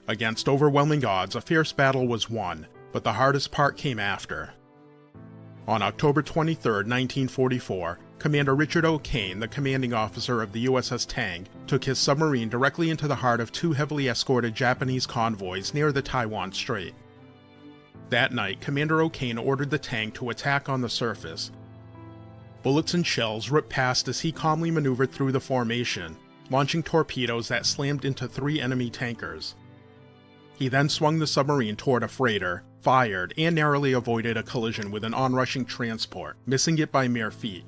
Against overwhelming odds, a fierce battle was won, but the hardest part came after. On October 23, 1944, Commander Richard O'Kane, the commanding officer of the USS Tang, took his submarine directly into the heart of two heavily escorted Japanese convoys near the Taiwan Strait. That night, Commander O'Kane ordered the Tang to attack on the surface. Bullets and shells ripped past as he calmly maneuvered through the formation, launching torpedoes that slammed into 3 enemy tankers. He then swung the submarine toward a freighter, fired, and narrowly avoided a collision with an onrushing transport, missing it by mere feet.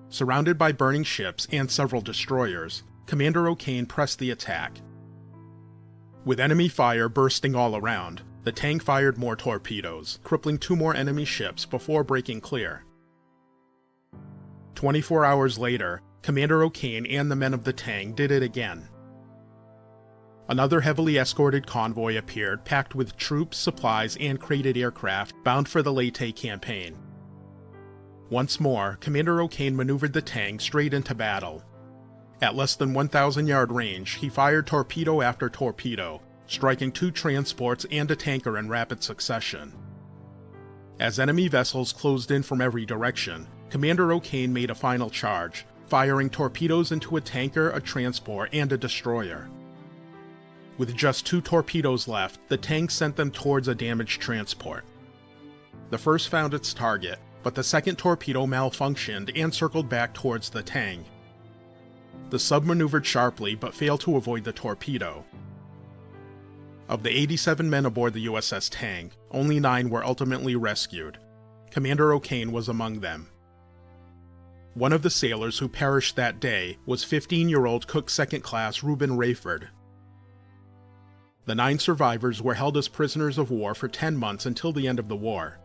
Surrounded by burning ships and several destroyers, Commander O'Kane pressed the attack. With enemy fire bursting all around, the Tang fired more torpedoes, crippling 2 more enemy ships before breaking clear. 24 hours later, Commander O'Kane and the men of the Tang did it again. Another heavily escorted convoy appeared, packed with troops, supplies, and crated aircraft bound for the Leyte campaign. Once more, Commander O'Kane maneuvered the Tang straight into battle. At less than 1,000-yard range, he fired torpedo after torpedo, striking 2 transports and a tanker in rapid succession. As enemy vessels closed in from every direction, Commander O'Kane made a final charge, firing torpedoes into a tanker, a transport, and a destroyer. With just 2 torpedoes left, the Tang sent them towards a damaged transport. The first found its target, but the second torpedo malfunctioned and circled back towards the Tang. The sub maneuvered sharply but failed to avoid the torpedo. Of the 87 men aboard the USS Tang, only 9 were ultimately rescued. Commander O'Kane was among them. One of the sailors who perished that day was 15-year-old Cook Second Class Reuben Rayford. The 9 survivors were held as prisoners of war for 10 months until the end of the war.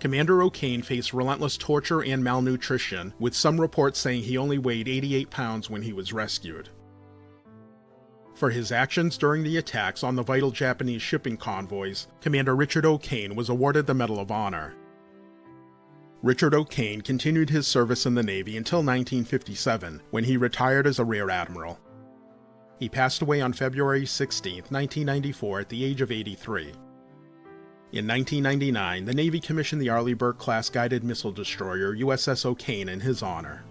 Commander O'Kane faced relentless torture and malnutrition, with some reports saying he only weighed 88 pounds when he was rescued. For his actions during the attacks on the vital Japanese shipping convoys, Commander Richard O'Kane was awarded the Medal of Honor. Richard O'Kane continued his service in the Navy until 1957, when he retired as a Rear Admiral. He passed away on February 16, 1994, at the age of 83. In 1999, the Navy commissioned the Arleigh Burke-class guided missile destroyer USS O'Kane in his honor.